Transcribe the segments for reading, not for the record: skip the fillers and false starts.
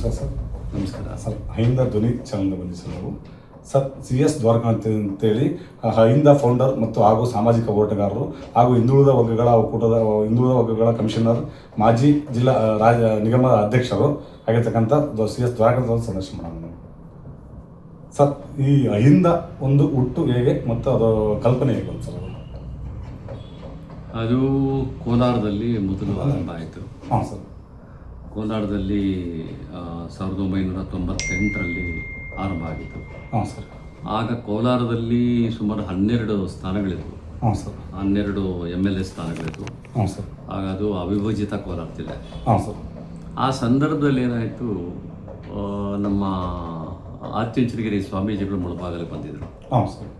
ನಮಸ್ಕಾರ ಸರ್. ನಮಸ್ಕಾರ ಸರ್, ಅಹಿಂದ ಧ್ವನಿ ಚಾನಲ್ಗೆ ಬಂದಿ ಸರ್ ನಾವು. ಸರ್, CS ದ್ವಾರಕಾ ಅಂತೇಳಿ ಅಹಿಂದ ಫೌಂಡರ್ ಮತ್ತು ಹಾಗೂ ಸಾಮಾಜಿಕ ಹೋರಾಟಗಾರರು ಹಾಗೂ ಹಿಂದುಳಿದ ವರ್ಗಗಳ ಒಕ್ಕೂಟದ ಹಿಂದುಳಿದ ವರ್ಗಗಳ ಕಮಿಷನರ್, ಮಾಜಿ ಜಿಲ್ಲಾ ನಿಗಮದ ಅಧ್ಯಕ್ಷರು ಆಗಿರ್ತಕ್ಕಂಥ CS ದ್ವಾರಕಾ ಸಂದರ್ಶನ ಮಾಡೋಣ. ಸರ್, ಈ ಅಹಿಂದ ಒಂದು ಹುಟ್ಟು ಹೇಗೆ ಮತ್ತು ಅದರ ಕಲ್ಪನೆ ಹೇಗೆ ಬಂತು ಸರ್? ಅದು ಕೋಲಾರದಲ್ಲಿ ಮೊದಲು ಆರಂಭ ಆಯಿತು. ಹಾಂ ಸರ್. ಕೋಲಾರದಲ್ಲಿ 1998ರಲ್ಲಿ ಆರಂಭ ಆಗಿತ್ತು. ಹಾಂ ಸರ್. ಆಗ ಕೋಲಾರದಲ್ಲಿ ಸುಮಾರು 12 ಸ್ಥಾನಗಳಿದ್ವು. ಹಾಂ ಸರ್. 12 MLA ಸ್ಥಾನಗಳಿದ್ವು. ಹಾಂ ಸರ್. ಆಗ ಅದು ಅವಿಭಜಿತ ಕೋಲಾರ ಜಿಲ್ಲೆ. ಹಾಂ ಸರ್. ಆ ಸಂದರ್ಭದಲ್ಲಿ ಏನಾಯಿತು, ನಮ್ಮ ಆತ್ಯಂಚನಗಿರಿ ಸ್ವಾಮೀಜಿಗಳು ಮುಳಬಾಗಲಿಗೆ ಬಂದಿದ್ದರು. ಹಾಂ ಸರ್.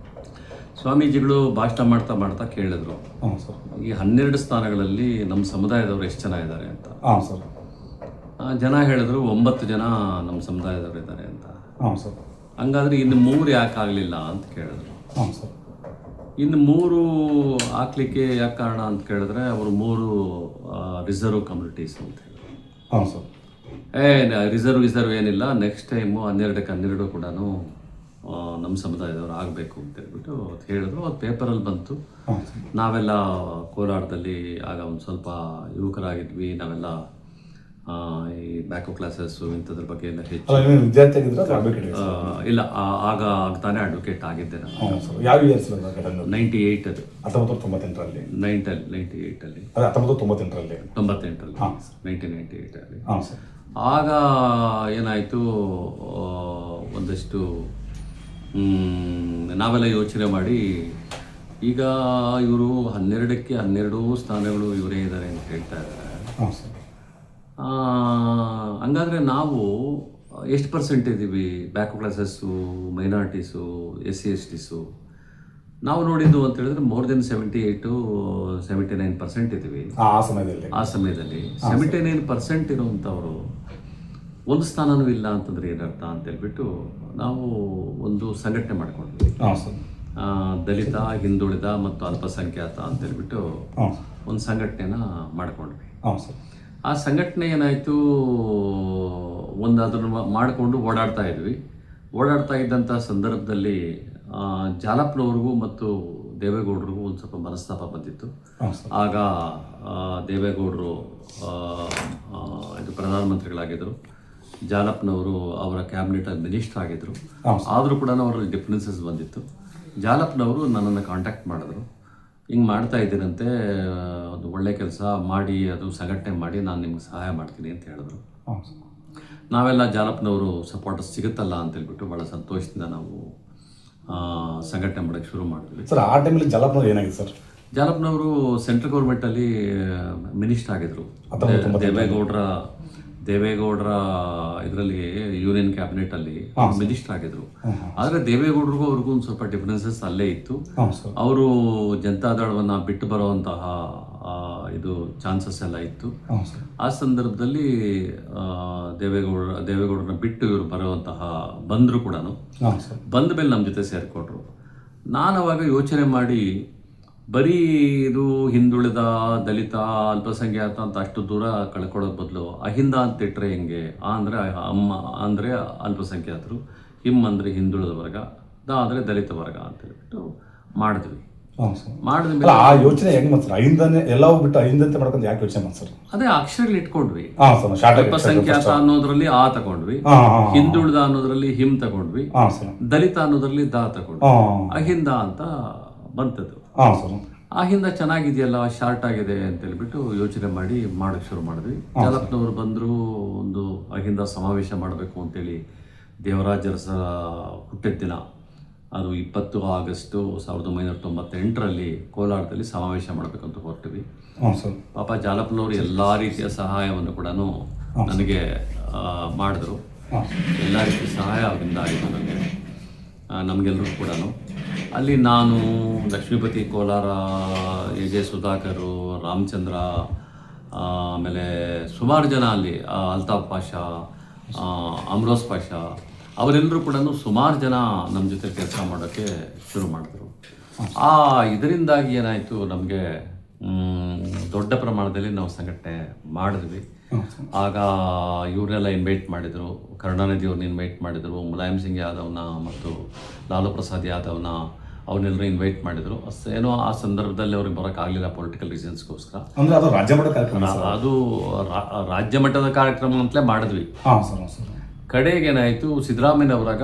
ಸ್ವಾಮೀಜಿಗಳು ಭಾಷಣ ಮಾಡ್ತಾ ಕೇಳಿದ್ರು, ಹಾಂ ಸರ್, ಈ 12 ಸ್ಥಾನಗಳಲ್ಲಿ ನಮ್ಮ ಸಮುದಾಯದವರು ಎಷ್ಟು ಜನ ಇದ್ದಾರೆ ಅಂತ. ಹಾಂ ಸರ್. ಜನ ಹೇಳಿದ್ರು 9 ಜನ ನಮ್ಮ ಸಮುದಾಯದವರು ಇದ್ದಾರೆ ಅಂತ. ಹಾಂ ಸರ್. ಹಂಗಾದ್ರೆ ಇನ್ನು 3 ಯಾಕೆ ಆಗಲಿಲ್ಲ ಅಂತ ಕೇಳಿದ್ರು. ಹಾಂ ಸರ್. ಇನ್ನು 3 ಹಾಕ್ಲಿಕ್ಕೆ ಯಾಕೆ ಕಾರಣ ಅಂತ ಕೇಳಿದ್ರೆ ಅವರು 3 ರಿಸರ್ವ್ ಕಮ್ಯುನಿಟೀಸ್ ಅಂತ ಹೇಳಿದ್ರು. ಹಾಂ ಸರ್. ರಿಸರ್ವ್ ಏನಿಲ್ಲ, ನೆಕ್ಸ್ಟ್ ಟೈಮು 12ಕ್ಕೆ 12 ಕೂಡ ನಮ್ಮ ಸಮುದಾಯದವರು ಆಗಬೇಕು ಅಂತ ಹೇಳ್ಬಿಟ್ಟು ಹೇಳಿದ್ರು. ಅದು ಪೇಪರಲ್ಲಿ ಬಂತು. ನಾವೆಲ್ಲ ಕೋಲಾರದಲ್ಲಿ ಆಗ ಒಂದು ಸ್ವಲ್ಪ ಯುವಕರಾಗಿದ್ವಿ. ನಾವೆಲ್ಲ ಈ ಬ್ಯಾಕೋ ಕ್ಲಾಸಸ್ಸು ಇಂಥದ್ರ ಬಗ್ಗೆ ಎಲ್ಲ ಹೆಚ್ಚು ವಿದ್ಯಾರ್ಥಿ ಇಲ್ಲ, ಆಗ ತಾನೇ ಅಡ್ವೊಕೇಟ್ ಆಗಿದ್ದೆ ನಾನು. ಯಾವ ಇಯರ್ಸ್? 98 ಅದು 1998ರಲ್ಲಿ. 98ಲ್ಲಿ 1998ರಲ್ಲಿ 1998ರಲ್ಲಿ. ಹಾಂ ಸರ್. ಆಗ ಏನಾಯಿತು, ಒಂದಷ್ಟು ನಾವೆಲ್ಲ ಯೋಚನೆ ಮಾಡಿ, ಈಗ ಇವರು 12ಕ್ಕೆ 12 ಸ್ಥಾನಗಳು ಇವರೇ ಇದ್ದಾರೆ ಅಂತ ಹೇಳ್ತಾ ಇದ್ದಾರೆ. ಹಾಂ ಸರ್. ಹಂಗಾದರೆ ನಾವು ಎಷ್ಟು ಪರ್ಸೆಂಟ್ ಇದ್ದೀವಿ? ಬ್ಯಾಕ್ ಕ್ಲಾಸಸ್ಸು, ಮೈನಾರಿಟೀಸು, SC STಸು ನಾವು ನೋಡಿದ್ದು ಅಂತ ಹೇಳಿದ್ರೆ ಮೋರ್ ದೆನ್ 78-79% ಇದ್ದೀವಿ ಆ ಸಮಯದಲ್ಲಿ. 79% ಇರುವಂಥವರು ಒಂದು ಸ್ಥಾನನೂ ಇಲ್ಲ ಅಂತಂದ್ರೆ ಏನರ್ಥ ಅಂತ ಹೇಳ್ಬಿಟ್ಟು ನಾವು ಒಂದು ಸಂಘಟನೆ ಮಾಡ್ಕೊಂಡ್ವಿ. ದಲಿತ, ಹಿಂದುಳಿದ ಮತ್ತು ಅಲ್ಪಸಂಖ್ಯಾತ ಅಂತ ಹೇಳ್ಬಿಟ್ಟು ಒಂದು ಸಂಘಟನೆನ ಮಾಡ್ಕೊಂಡ್ವಿ. ಆ ಸಂಘಟನೆ ಏನಾಯಿತು, ಅದನ್ನು ಮಾಡಿಕೊಂಡು ಓಡಾಡ್ತಾ ಇದ್ದಂಥ ಸಂದರ್ಭದಲ್ಲಿ ಜಾಲಪ್ಪನವ್ರಿಗೂ ಮತ್ತು ದೇವೇಗೌಡರಿಗೂ ಒಂದು ಸ್ವಲ್ಪ ಮನಸ್ತಾಪ ಬಂದಿತ್ತು. ಆಗ ದೇವೇಗೌಡರು ಇದು ಪ್ರಧಾನಮಂತ್ರಿಗಳಾಗಿದ್ದರು, ಜಾಲಪ್ಪನವರು ಅವರ ಕ್ಯಾಬಿನೆಟಲ್ಲಿ ಮಿನಿಸ್ಟರ್ ಆಗಿದ್ದರು. ಆದರೂ ಕೂಡ ಅವರಲ್ಲಿ ಡಿಫ್ರೆನ್ಸಸ್ ಬಂದಿತ್ತು. ಜಾಲಪ್ಪನವರು ನನ್ನನ್ನು ಕಾಂಟ್ಯಾಕ್ಟ್ ಮಾಡಿದ್ರು, ಹಿಂಗೆ ಮಾಡ್ತಾ ಇದ್ದೀರಂತೆ, ಒಂದು ಒಳ್ಳೆ ಕೆಲಸ ಮಾಡಿ, ಅದು ಸಂಘಟನೆ ಮಾಡಿ, ನಾನು ನಿಮ್ಗೆ ಸಹಾಯ ಮಾಡ್ತೀನಿ ಅಂತ ಹೇಳಿದ್ರು. ನಾವೆಲ್ಲ ಜಾಲಪ್ಪನವರು ಸಪೋರ್ಟರ್ಸ್ ಸಿಗುತ್ತಲ್ಲ ಅಂತ ಹೇಳ್ಬಿಟ್ಟು ಭಾಳ ಸಂತೋಷದಿಂದ ನಾವು ಸಂಘಟನೆ ಮಾಡೋಕ್ಕೆ ಶುರು ಮಾಡಿದ್ವಿ. ಸರ್, ಆ ಟೈಮಲ್ಲಿ ಜಾಲಪ್ಪನವ್ರು ಏನಾಗಿದೆ ಸರ್? ಜಾಲಪ್ಪನವರು ಸೆಂಟ್ರಲ್ ಗೌರ್ಮೆಂಟಲ್ಲಿ ಮಿನಿಸ್ಟರ್ ಆಗಿದ್ರು. ದೇವೇಗೌಡರ ಇದರಲ್ಲಿ ಯೂನಿಯನ್ ಕ್ಯಾಬಿನೆಟಲ್ಲಿ ಮಿನಿಸ್ಟರ್ ಆಗಿದ್ರು. ಆದರೆ ದೇವೇಗೌಡರಿಗೂ ಅವ್ರಿಗೂ ಒಂದು ಸ್ವಲ್ಪ ಡಿಫರೆನ್ಸಸ್ ಅಲ್ಲೇ ಇತ್ತು. ಅವರು ಜನತಾದಳವನ್ನು ಬಿಟ್ಟು ಬರುವಂತಹ ಇದು ಚಾನ್ಸಸ್ ಎಲ್ಲ ಇತ್ತು. ಆ ಸಂದರ್ಭದಲ್ಲಿ ದೇವೇಗೌಡರನ್ನ ಬಿಟ್ಟು ಇವರು ಬರುವಂತಹ ಬಂದರು ಕೂಡ. ಬಂದ ಮೇಲೆ ನಮ್ಮ ಜೊತೆ ಸೇರಿಕೊಂಡ್ರು. ನಾನು ಅವಾಗ ಯೋಚನೆ ಮಾಡಿ, ಬರೀ ಇದು ಹಿಂದುಳಿದ, ದಲಿತ, ಅಲ್ಪಸಂಖ್ಯಾತ ಅಂತ ಅಷ್ಟು ದೂರ ಕಳ್ಕೊಳ್ಳೋದು ಬದಲು ಅಹಿಂದ ಅಂತ ಇಟ್ಟರೆ ಹೆಂಗೆ? ಅಮ್ಮ ಅಂದರೆ ಅಲ್ಪಸಂಖ್ಯಾತರು, ಹಿಮ್ ಅಂದರೆ ಹಿಂದುಳಿದ ವರ್ಗ, ಅಂದರೆ ದಲಿತ ವರ್ಗ ಅಂತ ಹೇಳ್ಬಿಟ್ಟು ಮಾಡಿದ್ವಿ. ಮಾಡಿದ್ಮೇಲೆ ಆ ಯೋಚನೆ ಹೆಂಗೆ ಮಾಡ್ತಾರೆ? ಅಹಿಂದನೇ ಎಲ್ಲವೂ ಬಿಟ್ಟು ಅಹಿಂದಂತೆ ಮಾಡ್ಕೊಂಡು ಯಾಕೆ ಯೋಚನೆ ಮಾಡ್ತಾರೆ? ಅದೇ ಅಕ್ಷರಗಳು ಇಟ್ಕೊಂಡ್ವಿ. ಅಲ್ಪಸಂಖ್ಯಾತ ಅನ್ನೋದ್ರಲ್ಲಿ ಆ ತಗೊಂಡ್ವಿ, ಹಿಂದುಳಿದ ಅನ್ನೋದ್ರಲ್ಲಿ ಹಿಮ್ ತಗೊಂಡ್ವಿ, ದಲಿತ ಅನ್ನೋದ್ರಲ್ಲಿ ದ ತಗೊಂಡ್ವಿ, ಅಹಿಂದ ಅಂತ ಬಂತದ್ದು. ಅಹಿಂದ ಚೆನ್ನಾಗಿದೆಯಲ್ಲ, ಶಾರ್ಟ್ ಆಗಿದೆ ಅಂತ ಹೇಳ್ಬಿಟ್ಟು ಯೋಚನೆ ಮಾಡಿ ಮಾಡೋಕ್ಕೆ ಶುರು ಮಾಡಿದ್ವಿ. ಜಾಲಪ್ಪನವರು ಬಂದರು, ಒಂದು ಅಹಿಂದ ಸಮಾವೇಶ ಮಾಡಬೇಕು ಅಂತೇಳಿ ದೇವರಾಜ ಅರಸರ ಹುಟ್ಟಿದ ದಿನ, ಅದು 20 ಆಗಸ್ಟ್ 1998ರಲ್ಲಿ ಕೋಲಾರದಲ್ಲಿ ಸಮಾವೇಶ ಮಾಡಬೇಕಂತ ಹೊರಟಿವಿ. ಪಾಪ ಜಾಲಪ್ಪನವರು ಎಲ್ಲ ರೀತಿಯ ಸಹಾಯವನ್ನು ಕೂಡ ನನಗೆ ಮಾಡಿದ್ರು. ಎಲ್ಲ ರೀತಿಯ ಸಹಾಯ ಅವರಿಂದ ಆಯಿತು ನಮಗೆಲ್ಲರೂ ಕೂಡ. ಅಲ್ಲಿ ನಾನು, ಲಕ್ಷ್ಮೀಪತಿ ಕೋಲಾರ, AJ ಸುಧಾಕರು, ರಾಮಚಂದ್ರ, ಆಮೇಲೆ ಸುಮಾರು ಜನ ಅಲ್ಲಿ, ಅಲ್ತಾಫ್ ಪಾಷಾ, ಅಮ್ರೋಸ್ ಪಾಷಾ, ಅವರೆಲ್ಲರೂ ಕೂಡ ಸುಮಾರು ಜನ ನಮ್ಮ ಜೊತೆ ಕೆಲಸ ಮಾಡೋಕ್ಕೆ ಶುರು ಮಾಡಿದ್ರು. ಇದರಿಂದಾಗಿ ಏನಾಯಿತು, ನಮಗೆ ದೊಡ್ಡ ಪ್ರಮಾಣದಲ್ಲಿ ನಾವು ಸಂಘಟನೆ ಮಾಡಿದ್ವಿ. ಆಗ ಇವ್ರನ್ನೆಲ್ಲ ಇನ್ವೈಟ್ ಮಾಡಿದರು, ಕರುಣಾನಿಧಿ ಅವ್ರನ್ನ ಇನ್ವೈಟ್ ಮಾಡಿದರು, ಮುಲಾಯಂ ಸಿಂಗ್ ಯಾದವ್ನ ಮತ್ತು ಲಾಲೂ ಪ್ರಸಾದ್ ಯಾದವ್ನ ಅವನ್ನೆಲ್ಲರೂ ಇನ್ವೈಟ್ ಮಾಡಿದರು. ಏನೋ ಆ ಸಂದರ್ಭದಲ್ಲಿ ಅವ್ರಿಗೆ ಬರೋಕ್ಕಾಗಲಿಲ್ಲ ಪೊಲಿಟಿಕಲ್ ರೀಸನ್ಸ್ಗೋಸ್ಕರ. ಅಂದ್ರೆ ಅದು ರಾಜ್ಯ ಮಟ್ಟದ ಕಾರ್ಯಕ್ರಮ, ಅದು ರಾಜ್ಯ ಮಟ್ಟದ ಕಾರ್ಯಕ್ರಮ ಅಂತಲೇ ಮಾಡಿದ್ವಿ. ಕಡೆಗೇನಾಯಿತು, ಸಿದ್ದರಾಮಯ್ಯನವರಾಗ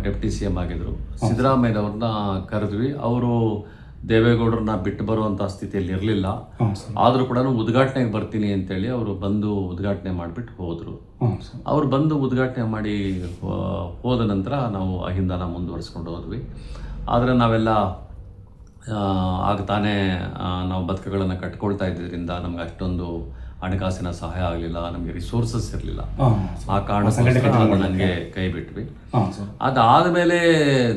ಡೆಪ್ಟಿ ಸಿ ಎಂ ಆಗಿದ್ರು. ಸಿದ್ದರಾಮಯ್ಯನವ್ರನ್ನ ಕರೆದ್ವಿ. ಅವರು ದೇವೇಗೌಡರನ್ನ ಬಿಟ್ಟು ಬರುವಂಥ ಸ್ಥಿತಿಯಲ್ಲಿ ಇರಲಿಲ್ಲ. ಆದರೂ ಕೂಡ ಉದ್ಘಾಟನೆಗೆ ಬರ್ತೀನಿ ಅಂತೇಳಿ ಅವರು ಬಂದು ಉದ್ಘಾಟನೆ ಮಾಡಿಬಿಟ್ಟು ಹೋದರು. ಅವ್ರು ಬಂದು ಉದ್ಘಾಟನೆ ಮಾಡಿ ಹೋದ ನಂತರ ನಾವು ಅಹಿಂದನ ಮುಂದುವರಿಸ್ಕೊಂಡು ಹೋದ್ವಿ. ಆದರೆ ನಾವೆಲ್ಲ ಆಗ ತಾನೇ ನಾವು ಬದುಕುಗಳನ್ನು ಕಟ್ಕೊಳ್ತಾ ಇದ್ದರಿಂದ ನಮ್ಗೆ ಅಷ್ಟೊಂದು ಹಣಕಾಸಿನ ಸಹಾಯ ಆಗಲಿಲ್ಲ, ನಮಗೆ ರಿಸೋರ್ಸಸ್ ಇರಲಿಲ್ಲ. ಆ ಕಾರಣಕ್ಕೋಸ್ಕರ ನನಗೆ ಕೈ ಬಿಟ್ವಿ. ಅದಾದಮೇಲೆ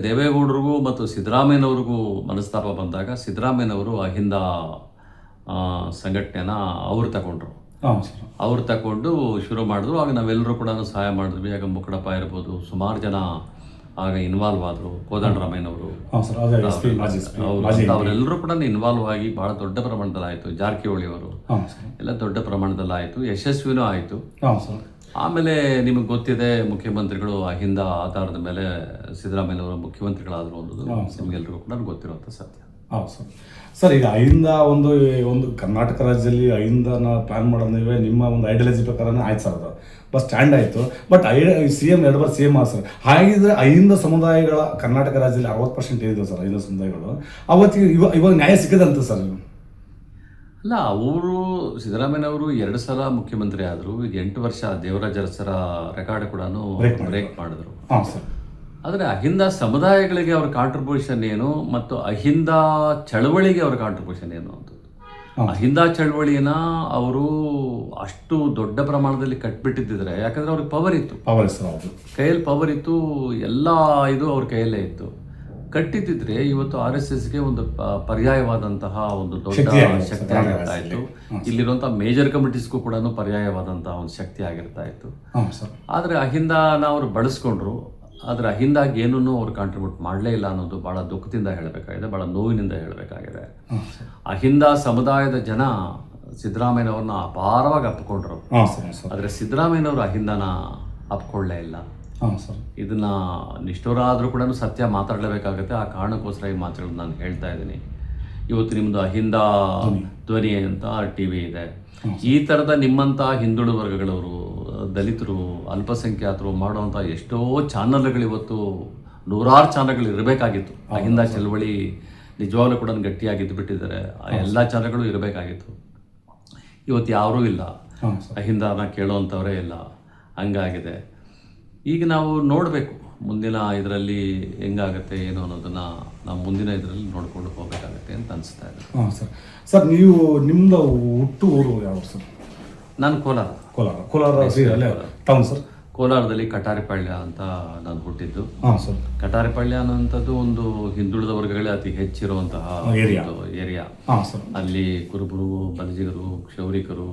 ದೇವೇಗೌಡರಿಗೂ ಮತ್ತು ಸಿದ್ದರಾಮಯ್ಯನವ್ರಿಗೂ ಮನಸ್ತಾಪ ಬಂದಾಗ ಸಿದ್ದರಾಮಯ್ಯನವರು ಅಹಿಂದ ಸಂಘಟನೆನ ಅವ್ರು ತಗೊಂಡ್ರು. ಅವ್ರು ತಗೊಂಡು ಶುರು ಮಾಡಿದ್ರು. ಆಗ ನಾವೆಲ್ಲರೂ ಕೂಡ ಸಹಾಯ ಮಾಡಿದ್ವಿ. ಆಗ ಮುಕ್ಕಡಪ್ಪ ಇರ್ಬೋದು, ಸುಮಾರು ಜನ ಆಗ ಇನ್ವಾಲ್ವ್ ಆದರು. ಕೋದಂಡರಾಮಯ್ಯನವರು ಅವರೆಲ್ಲರೂ ಕೂಡ ಇನ್ವಾಲ್ವ್ ಆಗಿ ಭಾಳ ದೊಡ್ಡ ಪ್ರಮಾಣದಲ್ಲಿ ಆಯಿತು. ಜಾರಕಿಹೊಳಿ ಅವರು ಎಲ್ಲ ದೊಡ್ಡ ಪ್ರಮಾಣದಲ್ಲಿ ಆಯಿತು, ಯಶಸ್ವಿನೂ ಆಯಿತು. ಆಮೇಲೆ ನಿಮಗೆ ಗೊತ್ತಿದೆ, ಮುಖ್ಯಮಂತ್ರಿಗಳು ಅಹಿಂದ ಆಧಾರದ ಮೇಲೆ ಸಿದ್ದರಾಮಯ್ಯನವರು ಮುಖ್ಯಮಂತ್ರಿಗಳಾದರು ಅನ್ನೋದು ನಿಮಗೆಲ್ಲರಿಗೂ ಕೂಡ ಗೊತ್ತಿರುವಂಥ ಸತ್ಯ. ಹೌದು ಸರ್. ಸರ್, ಈಗ ಅಹಿಂದ ಒಂದು ಕರ್ನಾಟಕ ರಾಜ್ಯದಲ್ಲಿ ಅಹಿಂದನ ಪ್ಲಾನ್ ಮಾಡೋದೇ ನಿಮ್ಮ ಒಂದು ಐಡಿಯಾಲಜಿ ಪ್ರಕಾರನೇ ಆಯ್ತು ಸರ್. ಅದು ಬಸ್ ಸ್ಟ್ಯಾಂಡ್ ಆಯಿತು. ಬಟ್ CM 2 ಬಾರಿ CM ಸರ್. ಹಾಗಿದ್ರೆ ಅಹಿಂದ ಸಮುದಾಯಗಳ ಕರ್ನಾಟಕ ರಾಜ್ಯದಲ್ಲಿ 60% ಇದ್ವು ಸರ್ ಅಹಿಂದ ಸಮುದಾಯಗಳು. ಅವತ್ತಿಗೆ ಇವಾಗ ನ್ಯಾಯ ಸಿಕ್ಕದಂತ ಸರ್. ಅಲ್ಲ, ಅವರು ಸಿದ್ದರಾಮಯ್ಯನವರು 2 ಸಲ ಮುಖ್ಯಮಂತ್ರಿ ಆದರು. ಈಗ 8 ವರ್ಷ ದೇವರಾಜ ಅರಸರ ರೆಕಾರ್ಡ್ ಕೂಡ ಬ್ರೇಕ್ ಮಾಡಿದ್ರು. ಹಾಂ ಸರ್. ಆದರೆ ಅಹಿಂದ ಸಮುದಾಯಗಳಿಗೆ ಅವ್ರ ಕಾಂಟ್ರಿಬ್ಯೂಷನ್ ಏನು ಮತ್ತು ಅಹಿಂದ ಚಳವಳಿಗೆ ಅವ್ರ ಕಾಂಟ್ರಿಬ್ಯೂಷನ್ ಏನು ಅಂತ. ಅಹಿಂದ ಚಳವಳಿನ ಅವರು ಅಷ್ಟು ದೊಡ್ಡ ಪ್ರಮಾಣದಲ್ಲಿ ಕಟ್ಬಿಟ್ಟಿದ್ದರೆ, ಯಾಕಂದ್ರೆ ಅವ್ರಿಗೆ ಪವರ್ ಇತ್ತು, ಕೈಯಲ್ಲಿ ಪವರ್ ಇತ್ತು, ಎಲ್ಲ ಇದು ಅವ್ರ ಕೈಯಲ್ಲೇ ಇತ್ತು. ಕಟ್ಟಿದ್ದಿದ್ರೆ ಇವತ್ತು RSSಗೆ ಒಂದು ಪರ್ಯಾಯವಾದಂತಹ ಒಂದು ದೊಡ್ಡ ಶಕ್ತಿ ಆಗಿರ್ತಾ ಇತ್ತು. ಇಲ್ಲಿರುವಂತಹ ಮೇಜರ್ ಕಮಿಟೀಸ್ಗೂ ಕೂಡ ಪರ್ಯಾಯವಾದಂತಹ ಒಂದು ಶಕ್ತಿ ಆಗಿರ್ತಾ ಇತ್ತು. ಆದರೆ ಅಹಿಂದನ ಅವರು ಬಳಸ್ಕೊಂಡ್ರು. ಆದರೆ ಅಹಿಂದಾಗಿ ಏನನ್ನೂ ಅವ್ರು ಕಾಂಟ್ರಿಬ್ಯೂಟ್ ಮಾಡಲೇ ಇಲ್ಲ ಅನ್ನೋದು ಭಾಳ ದುಃಖದಿಂದ ಹೇಳಬೇಕಾಗಿದೆ, ಭಾಳ ನೋವಿನಿಂದ ಹೇಳಬೇಕಾಗಿದೆ. ಅಹಿಂದ ಸಮುದಾಯದ ಜನ ಸಿದ್ದರಾಮಯ್ಯನವ್ರನ್ನ ಅಪಾರವಾಗಿ ಅಪ್ಪಿಕೊಂಡ್ರು. ಆದರೆ ಸಿದ್ದರಾಮಯ್ಯನವರು ಅಹಿಂದನ ಅಪ್ಕೊಳ್ಳೇ ಇಲ್ಲ. ಇದನ್ನ ನಿಷ್ಠುರ ಆದರೂ ಕೂಡ ಸತ್ಯ ಮಾತಾಡಲೇಬೇಕಾಗುತ್ತೆ. ಆ ಕಾರಣಕ್ಕೋಸ್ಕರ ಈ ಮಾತುಗಳನ್ನ ನಾನು ಹೇಳ್ತಾ ಇದ್ದೀನಿ. ಇವತ್ತು ನಿಮ್ಮದು ಅಹಿಂದ ಧ್ವನಿ ಅಂತ TV ಇದೆ. ಈ ಥರದ ನಿಮ್ಮಂಥ ಹಿಂದುಳಿದ ವರ್ಗಗಳವರು, ದಲಿತರು, ಅಲ್ಪಸಂಖ್ಯಾತರು ಮಾಡುವಂಥ ಎಷ್ಟೋ ಚಾನಲ್ಗಳು, ಇವತ್ತು ನೂರಾರು ಚಾನಲ್ಗಳು ಇರಬೇಕಾಗಿತ್ತು. ಅಹಿಂದ ಚಳವಳಿ ನಿಜವಾಗ್ಲೂ ಕೂಡ ಗಟ್ಟಿಯಾಗಿದ್ದು ಬಿಟ್ಟಿದ್ದಾರೆ. ಆ ಎಲ್ಲ ಚಾನಲ್ಗಳು ಇರಬೇಕಾಗಿತ್ತು. ಇವತ್ತು ಯಾರೂ ಇಲ್ಲ, ಅಹಿಂದನ ಕೇಳೋವಂಥವರೇ ಇಲ್ಲ. ಹಂಗಾಗಿದೆ. ಈಗ ನಾವು ನೋಡಬೇಕು ಮುಂದಿನ ಇದರಲ್ಲಿ ಹೆಂಗಾಗುತ್ತೆ ಏನು ಅನ್ನೋದನ್ನು ನಾವು ಮುಂದಿನ ಇದರಲ್ಲಿ ನೋಡ್ಕೊಂಡು ಹೋಗಬೇಕಾಗತ್ತೆ ಅಂತ ಅನಿಸ್ತಾ ಇದೆ. ಹಾಂ ಸರ್. ಸರ್, ನೀವು ನಿಮ್ಮದು ಹುಟ್ಟು ಊರು ಯಾವ ಸರ್? ನಾನು ಕೋಲಾರ ಟೌನ್ ಸರ್. ಕೋಲಾರದಲ್ಲಿ ಕಟಾರಿಪಾಳ್ಯ ಅಂತ ನಾನು ಹುಟ್ಟಿದ್ದು. ಹಾಂ ಸರ್. ಕಟಾರಿಪಾಳ್ಯ ಅನ್ನೋಂಥದ್ದು ಒಂದು ಹಿಂದುಳಿದ ವರ್ಗಗಳೇ ಅತಿ ಹೆಚ್ಚಿರುವಂತಹ ಏರಿಯಾ. ಹಾಂ ಸರ್. ಅಲ್ಲಿ ಕುರುಬರು, ಬಲಜಿಗರು, ಕ್ಷೌರಿಕರು,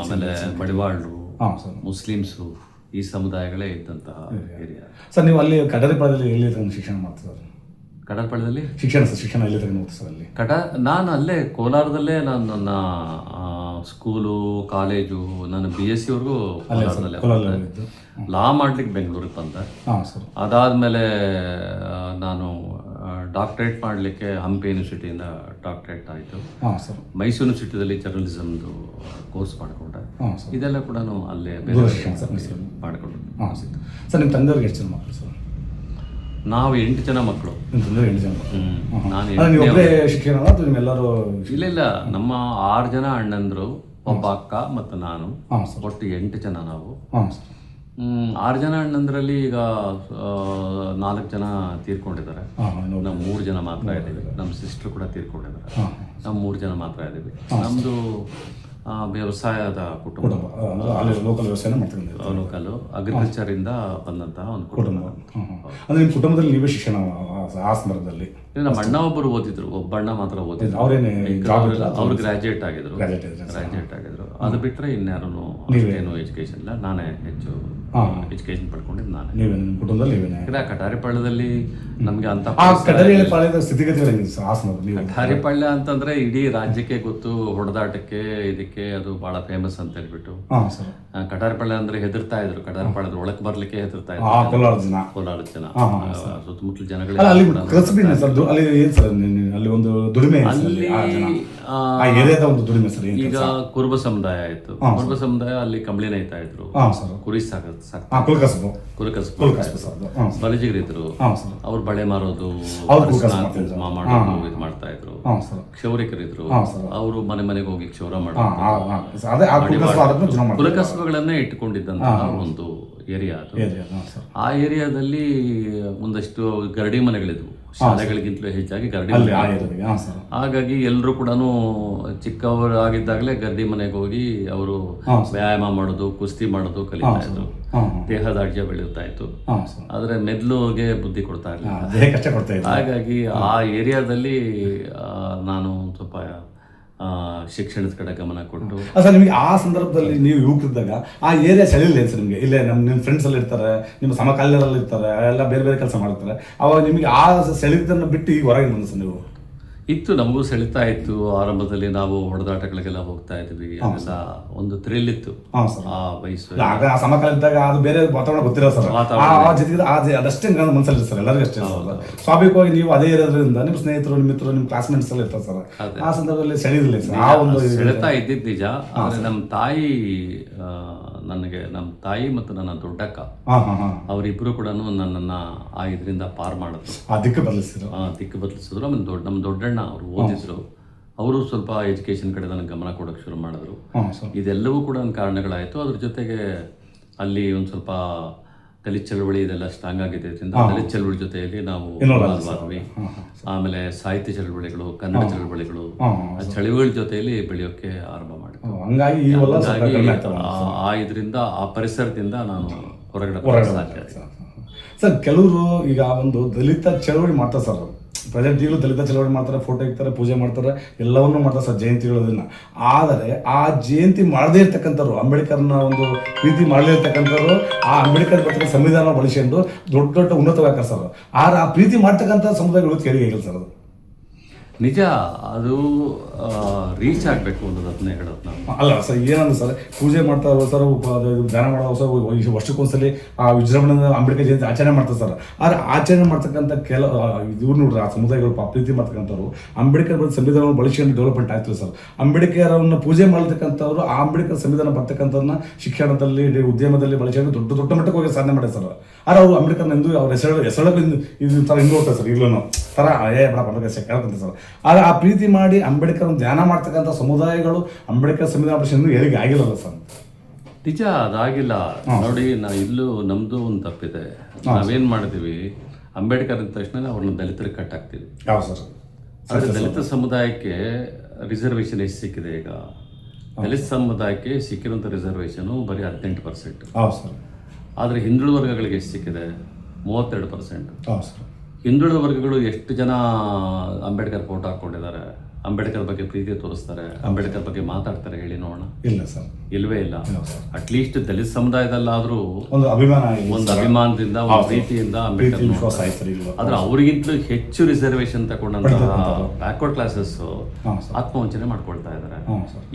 ಆಮೇಲೆ ಮಡಿವಾಳರು, ಮುಸ್ಲಿಮ್ಸು, ಈ ಸಮುದಾಯಗಳೇ ಇದ್ದಂತಹ ಏರಿಯಾ. ಸರ್, ನೀವು ಅಲ್ಲಿ ಕಟಾರಿಪಾಳ್ಯದಲ್ಲಿ ಎಲ್ಲಿ ತಗೊಂಡು ಶಿಕ್ಷಣ ಮಾಡ್ತಿದ್ದಾರೆ? ಕಟಾರಿಪಾಳ್ಯದಲ್ಲಿ ಶಿಕ್ಷಣ ಎಲ್ಲಿ ತಗೊಂಡು ಸರ್? ಅಲ್ಲಿ ನಾನು ಅಲ್ಲೇ ಕೋಲಾರದಲ್ಲೇ ನಾನು ನನ್ನ ಸ್ಕೂಲು, ಕಾಲೇಜು, ನಾನು BSc ವರೆಗೂ ಕೋಲಾರದಲ್ಲೇ. ಲಾ ಮಾಡ್ಲಿಕ್ಕೆ ಬೆಂಗಳೂರಿಗೆ ಬಂದೆ. ಅದಾದಮೇಲೆ ನಾನು ಡಾಕ್ಟ್ರೇಟ್ ಮಾಡಲಿಕ್ಕೆ ಹಂಪಿ ಯೂನಿವರ್ಸಿಟಿಯಿಂದ ಡಾಕ್ಟ್ರೇಟ್ ಆಯಿತು. ಮೈಸೂರು ಯೂನಿವರ್ಸಿಟಿಯಲ್ಲಿ ಜರ್ನಲಿಸಮ್ದು ಕೋರ್ಸ್ ಮಾಡಿಕೊಂಡೆ. ಇದೆಲ್ಲ ಕೂಡ ಅಲ್ಲೇ ಮಾಡಿಕೊಂಡು. ಸರ್, ನಿಮ್ಮ ತಂದೆಯವ್ರಿಗೆ ಎಷ್ಟು ಜನ ಮಕ್ಕಳು ಸರ್? ನಾವು 8 ಜನ ಮಕ್ಕಳು. ನಾನು ಇಲ್ಲ, ನಮ್ಮ 6 ಜನ ಅಣ್ಣಂದ್ರು, ಒಬ್ಬ ಅಕ್ಕ ಮತ್ತು ನಾನು, ಒಟ್ಟು 8 ಜನ ನಾವು. 6 ಜನ ಅಣ್ಣಂದ್ರಲ್ಲಿ ಈಗ 4 ಜನ ತೀರ್ಕೊಂಡಿದ್ದಾರೆ. ನಾವು 3 ಜನ ಮಾತ್ರ ಇದ್ದೀವಿ. ನಮ್ಮ ಸಿಸ್ಟರ್ ಕೂಡ ತೀರ್ಕೊಂಡಿದ್ದಾರೆ. ನಾವು 3 ಜನ ಮಾತ್ರ ಇದ್ದೀವಿ. ನಮ್ಮದು ವ್ಯವಸಾಯದ ಕುಟುಂಬ, ಲೋಕಲ್ ಅಗ್ರಿಕಲ್ಚರ್ ಇಂದ ಬಂದಂತಹ ಒಂದು ಕುಟುಂಬ. ಅಂದ್ರೆ ನಿಮ್ಮ ಕುಟುಂಬದಲ್ಲಿ ನೀವೇ ಶಿಕ್ಷಣ ಆ ಸಂದರ್ಭದಲ್ಲಿ? ನಮ್ಮ ಅಣ್ಣ ಒಬ್ಬರು ಓದಿದ್ರು, ಒಬ್ಬ ಅಣ್ಣ ಮಾತ್ರ ಓದಿದ್ರು. ಅವ್ರು ಗ್ರಾಜ್ಯುಯೇಟ್ ಆಗಿದ್ರು. ಅದು ಬಿಟ್ಟರೆ ಇನ್ಯಾರೂ ಏನು ಎಜುಕೇಶನ್ ಇಲ್ಲ, ನಾನೇ ಹೆಚ್ಚು ಎಜುಕೇಶನ್ ಪಡ್ಕೊಂಡಿದ್ದು ನಾನೇ. ನೀವೇ ನಿಮ್ಮ ಕುಟುಂಬದಲ್ಲಿ ನೀವೇನೆ? ಕಟಾರಿಪಾಳ್ಯದಲ್ಲಿ ನಮಗೆ ಅಂತ ಕಟಾರಿಪಾಳ್ಯದ ಸ್ಥಿತಿಗತಿಗಳು ಹೆಂಗಿದೆ ಸರ್ ಹಾಸನದಲ್ಲಿ? ನೀವು ಕಟಾರಿಪಾಳ್ಯ ಅಂತಂದ್ರೆ ಇಡೀ ರಾಜ್ಯಕ್ಕೆ ಗೊತ್ತು, ಹೊಡೆದಾಟಕ್ಕೆ ಇದಕ್ಕೆ ಅದು ಬಹಳ ಫೇಮಸ್ ಅಂತ ಹೇಳ್ಬಿಟ್ಟು. ಹಾಂ ಸರ್. ಕಟಾರಿಪಾಳ್ಯ ಅಂದ್ರೆ ಹೆದರ್ತಾ ಇದ್ರು, ಕಟಾರಿಪಾಳ್ಯದ ಒಳಗೆ ಬರ್ಲಿಕ್ಕೆ ಹೆದರ್ತಾ ಇದ್ರು ಕೋಲಾರ ಜನ, ಸುತ್ತಮುತ್ತಲ ಜನಗಳು. ಅಲ್ಲಿ ಕಸಬಿನ ಸರ್, ಅಲ್ಲಿ ಏನ್ ಸರ್ ಅಲ್ಲಿ ಒಂದು ದುಡಿಮೆ ಅಲ್ಲಿ ಏರಿಯಾದ ಒಂದು ದುಡಿಮೆ ಸರ್? ಈಗ ಕುರುಬ ಸಮುದಾಯ ಆಯ್ತು, ಕುರುಬ ಸಮುದಾಯ ಅಲ್ಲಿ ಕಂಬಳಿ ನೇಯ್ತಾ ಇದ್ರು, ಕುರಿ ಬಲಿಜಿಗರಿದ್ರು, ಅವ್ರು ಬಳೆ ಮಾರೋದು, ಕುಂಕುಮ ಮಾಡೋದು, ಇದು ಮಾಡ್ತಾ ಇದ್ರು. ಕ್ಷೌರಿಕರಿದ್ರು, ಅವರು ಮನೆ ಮನೆಗೆ ಹೋಗಿ ಕ್ಷೌರ ಮಾಡೋದು, ಕುಲಕಸಬುಗಳನ್ನೇ ಇಟ್ಟುಕೊಂಡಿದ್ದಂತಹ ಒಂದು ಏರಿಯಾ ಅದು. ಆ ಏರಿಯಾದಲ್ಲಿ ಒಂದಷ್ಟು ಗರಡಿ ಮನೆಗಳಿದ್ವು, ಶಾಲೆಗಳಿಗಿಂತಲೂ ಹೆಚ್ಚಾಗಿ ಗರಡಿ ಮನೆ. ಹಾಗಾಗಿ ಎಲ್ಲರೂ ಕೂಡ ಚಿಕ್ಕವರಾಗಿದ್ದಾಗಲೇ ಗರಡಿ ಮನೆಗೆ ಹೋಗಿ ಅವರು ವ್ಯಾಯಾಮ ಮಾಡೋದು, ಕುಸ್ತಿ ಮಾಡೋದು ಕಲಿತಾ ಇದ್ರು. ದೇಹದಾಢ್ಯ ಬೆಳೆಯುತ್ತಾ ಇತ್ತು, ಆದ್ರೆ ಮೆದ್ಲುಗೆ ಬುದ್ಧಿ ಕೊಡ್ತಾ ಇರಲಿಲ್ಲ. ಹಾಗಾಗಿ ಆ ಏರಿಯಾದಲ್ಲಿ ನಾನು ಸ್ವಲ್ಪ ಶಿಕ್ಷಣದ ಕಡೆ ಗಮನ ಕೊಟ್ಟು. ಸರ್, ನಿಮಗೆ ಆ ಸಂದರ್ಭದಲ್ಲಿ ನೀವು ಯುವಕರಿದ್ದಾಗ ಆ ಏರಿಯಾ ಸೆಳಿಲ್ಲ ಸರ್ ನಿಮಗೆ? ಇಲ್ಲೇ ನಿಮ್ಮ ಫ್ರೆಂಡ್ಸ್ ಅಲ್ಲಿ ಇರ್ತಾರೆ, ನಿಮ್ಮ ಸಮಕಾಲೀನರಲ್ಲಿ ಇರ್ತಾರೆ, ಎಲ್ಲ ಬೇರೆ ಬೇರೆ ಕೆಲಸ ಮಾಡ್ತಾರೆ, ಅವಾಗ ನಿಮಗೆ ಆ ಸೆಳೆತನ್ನು ಬಿಟ್ಟು ಈಗ ಹೊರಗೆ ಬಂದ ಸರ್ ನೀವು? ಇತ್ತು, ನಮಗೂ ಸೆಳಿತಾ ಇತ್ತು. ಆರಂಭದಲ್ಲಿ ನಾವು ಹೊಡೆದಾಟಗಳಿಗೆಲ್ಲ ಹೋಗ್ತಾ ಇದ್ವಿ, ಅದೆಲ್ಲ ಒಂದು ಥ್ರಿಲ್ ಇತ್ತು ಆ ವಯಸ್ಸು. ಸಮಕಾಲಿದ್ದಾಗ ಅದು ಬೇರೆ ವಾತಾವರಣ ಗೊತ್ತಿರೋ ಸರ್, ಜೊತೆಗೆ ಅದಷ್ಟೇ ಮನಸ್ಸಲ್ಲಿ ಸರ್, ಎಲ್ಲರಿಗೂ ಅಷ್ಟೇ. ಸ್ವಾಭಾವಿಕವಾಗಿ ನೀವು ಅದೇ ಇರೋದ್ರಿಂದ ನಿಮ್ಮ ಸ್ನೇಹಿತರು, ನಿಮ್ಮ ಮಿತ್ರರು, ನಿಮ್ಮ ಕ್ಲಾಸ್ಮೇಟ್ಸ್ ಎಲ್ಲ ಇರ್ತಾರೆ ಸರ್. ಆ ಸಂದರ್ಭದಲ್ಲಿ ಸೆಳೆದಿಲ್ಲ ಸರ್? ಆ ಒಂದು ಸೆಳೆತಾ ಇದ್ದಿದ್ದು ನಿಜ. ಆದ್ರೆ ನಮ್ಮ ತಾಯಿ ಮತ್ತು ನನ್ನ ದೊಡ್ಡಕ್ಕ ಅವರಿಬ್ರು ಕೂಡ ನನ್ನನ್ನ ಆ ಇದರಿಂದ ಪಾರ್ ಮಾಡಿದ್ರು, ದಿಕ್ಕು ಬದಲಿಸಿದ್ರು. ನಮ್ಮ ದೊಡ್ಡಣ್ಣ ಅವರು ಓದಿದ್ರು, ಅವರು ಸ್ವಲ್ಪ ಎಜುಕೇಶನ್ ಕಡೆ ನನಗೆ ಗಮನ ಕೊಡೋಕೆ ಶುರು ಮಾಡಿದ್ರು. ಇದೆಲ್ಲವೂ ಕೂಡ ಒಂದು ಕಾರಣಗಳಾಯಿತು. ಅದ್ರ ಜೊತೆಗೆ ಅಲ್ಲಿ ಒಂದು ಸ್ವಲ್ಪ ದಲಿತ ಚಳವಳಿ ಇದೆಲ್ಲ ಸ್ಟ್ರಾಂಗ್ ಆಗಿದ್ದರಿಂದ ದಲಿತ ಚಳವಳಿ ಜೊತೆಯಲ್ಲಿ ನಾವು ಆದ್ವಿ. ಆಮೇಲೆ ಸಾಹಿತ್ಯ ಚಳವಳಿಗಳು, ಕನ್ನಡ ಚಳವಳಿಗಳು, ಆ ಚಳವಳಿ ಜೊತೆಯಲ್ಲಿ ಬೆಳೆಯೋಕೆ ಆರಂಭ ಮಾಡಿದ್ವಿ. ಆ ಇದರಿಂದ, ಆ ಪರಿಸರದಿಂದ ನಾನು ಹೊರಗಡೆ ಸರ್. ಕೆಲವರು ಈಗ ಒಂದು ದಲಿತ ಚಳವಳಿ ಮಾಡ್ತಾರೆ ಸರ್, ಪ್ರೆಸೆಂಟ್ ಈಗಲೂ ದಲಿತ ಚಳವಳಿ ಮಾಡ್ತಾರೆ, ಫೋಟೋ ಇಕ್ತಾರೆ, ಪೂಜೆ ಮಾಡ್ತಾರೆ, ಎಲ್ಲವನ್ನೂ ಮಾಡ್ತಾರೆ ಸರ್, ಜಯಂತಿಗಳನ್ನ. ಆದರೆ ಆ ಜಯಂತಿ ಮಾಡದೇ ಇರ್ತಕ್ಕಂಥವ್ರು, ಅಂಬೇಡ್ಕರ್ನ ಒಂದು ಪ್ರೀತಿ ಮಾಡದೇ ಇರ್ತಕ್ಕಂಥವ್ರು ಆ ಅಂಬೇಡ್ಕರ್ ಬರ್ತಕ್ಕ ಸಂವಿಧಾನ ಬಳಸಿಕೊಂಡು ದೊಡ್ಡ ದೊಡ್ಡ ಉನ್ನತವಾಗ್ತಾರೆ ಸರ್. ಆದ್ರೆ ಆ ಪ್ರೀತಿ ಮಾಡ್ತಕ್ಕಂಥ ಸಮುದಾಯಗಳು ಕೇಳಿಗಿಲ್ಲ ಸರ್. ಅದು ನಿಜ, ಅದು ರೀಚ್ ಆಗಬೇಕು ಅನ್ನೋದು ಅದನ್ನೇ ಹೇಳೋದು ನಾವು. ಅಲ್ಲ ಸರ್, ಏನಂದ್ರೆ ಸರ್, ಪೂಜೆ ಮಾಡ್ತಾ ಸರ್, ಧ್ಯಾನ ಮಾಡೋ ಸರ್, ವರ್ಷಕ್ಕೊಂದ್ಸಲಿ ಆ ವಿಜೃಂಭಣೆ ಅಂಬೇಡ್ಕರ್ ಜಯಂತಿ ಆಚರಣೆ ಮಾಡ್ತಾರೆ ಸರ್. ಆದ್ರೆ ಆಚರಣೆ ಮಾಡ್ತಕ್ಕಂಥ ಇವ್ರು ನೋಡ್ರಿ, ಆ ಸಮುದಾಯಗಳು ಪ್ರೀತಿ ಮಾಡ್ತಕ್ಕಂಥವ್ರು ಅಂಬೇಡ್ಕರ್ ಬಂದು ಸಂವಿಧಾನವನ್ನು ಬಳಸಿಕೊಂಡು ಡೆವಲಪ್ಮೆಂಟ್ ಆಯ್ತು ಸರ್. ಅಂಬೇಡ್ಕರ್ ಅವನ್ನ ಪೂಜೆ ಮಾಡ್ತಕ್ಕಂಥವ್ರು ಆ ಅಂಬೇಡ್ಕರ್ ಸಂವಿಧಾನ ಬರ್ತಕ್ಕಂಥವ್ರನ್ನ ಶಿಕ್ಷಣದಲ್ಲಿ, ಉದ್ಯಮದಲ್ಲಿ ಬಳಸಿಕೊಂಡು ದೊಡ್ಡ ದೊಡ್ಡ ಮಟ್ಟಕ್ಕೆ ಹೋಗಿ ಸಾಧನೆ ಮಾಡ್ತಾರೆ ಸರ್. ಆದ್ರೆ ಅವರು ಅಂಬೇಡ್ಕರ್ನ ಎಂದು ಅವ್ರ ಹೆಸರು ಇದು ಥರ ಹಿಂದೆ ಹೋಗ್ತಾರೆ ಸರ್. ಈಗಲೂ ಥರ ಕೇಳ್ಕೊಂತಾರೆ ಸರ್. ಆದ್ರೆ ಆ ಪ್ರೀತಿ ಮಾಡಿ ಅಂಬೇಡ್ಕರ್ ಧ್ಯಾನ ಮಾಡ್ತಕ್ಕಂಥ ಸಮುದಾಯಗಳು ಅಂಬೇಡ್ಕರ್ ಸಂವಿಧಾನ ಪರಿಷತ್ ಹೇಳಿಕೆ ಆಗಿಲ್ಲಲ್ಲ ಸರ್? ನಿಜ, ಅದಾಗಿಲ್ಲ. ನೋಡಿ, ಇಲ್ಲೂ ನಮ್ದು ಒಂದು ತಪ್ಪಿದೆ. ನಾವೇನ್ ಮಾಡಿದೀವಿ, ಅಂಬೇಡ್ಕರ್ ಅಂದ ತಕ್ಷಣ ಅವ್ರನ್ನ ದಲಿತರಿಗೆ ಕಟ್ ಹಾಕ್ತೀವಿ. ಆದ್ರೆ ದಲಿತ ಸಮುದಾಯಕ್ಕೆ ರಿಸರ್ವೇಶನ್ ಎಷ್ಟು ಸಿಕ್ಕಿದೆ ಈಗ? ದಲಿತ ಸಮುದಾಯಕ್ಕೆ ಸಿಕ್ಕಿರುವಂತ ರಿಸರ್ವೇಶನ್ ಬರೀ 18%. ಆದ್ರೆ ಹಿಂದುಳಿದ ವರ್ಗಗಳಿಗೆ ಎಷ್ಟು ಸಿಕ್ಕಿದೆ? 32%. ಹಿಂದುಳಿದ ವರ್ಗಗಳು ಎಷ್ಟು ಜನ ಅಂಬೇಡ್ಕರ್ ಫೋಟೋ ಹಾಕೊಂಡಿದ್ದಾರೆ, ಅಂಬೇಡ್ಕರ್ ಬಗ್ಗೆ ಪ್ರೀತಿ ತೋರಿಸ್ತಾರೆ, ಅಂಬೇಡ್ಕರ್ ಬಗ್ಗೆ ಮಾತಾಡ್ತಾರೆ, ಹೇಳಿ ನೋಡೋಣ? ಇಲ್ಲ ಸರ್, ಇಲ್ವೇ ಇಲ್ಲ. ಅಟ್ಲೀಸ್ಟ್ ದಲಿತ ಸಮುದಾಯದಲ್ಲಾದ್ರೂ ಒಂದು ಅಭಿಮಾನದಿಂದ, ಒಂದು ಪ್ರೀತಿಯಿಂದ ಅಂಬೇಡ್ಕರ್. ಆದ್ರೆ ಅವ್ರಿಗಿಂತಲೂ ಹೆಚ್ಚು ರಿಸರ್ವೇಶನ್ ತಗೊಂಡಂತಹ ಬ್ಯಾಕ್ವರ್ಡ್ ಕ್ಲಾಸಸ್ ಆತ್ಮವಂಚನೆ ಮಾಡ್ಕೊಳ್ತಾ ಇದ್ದಾರೆ.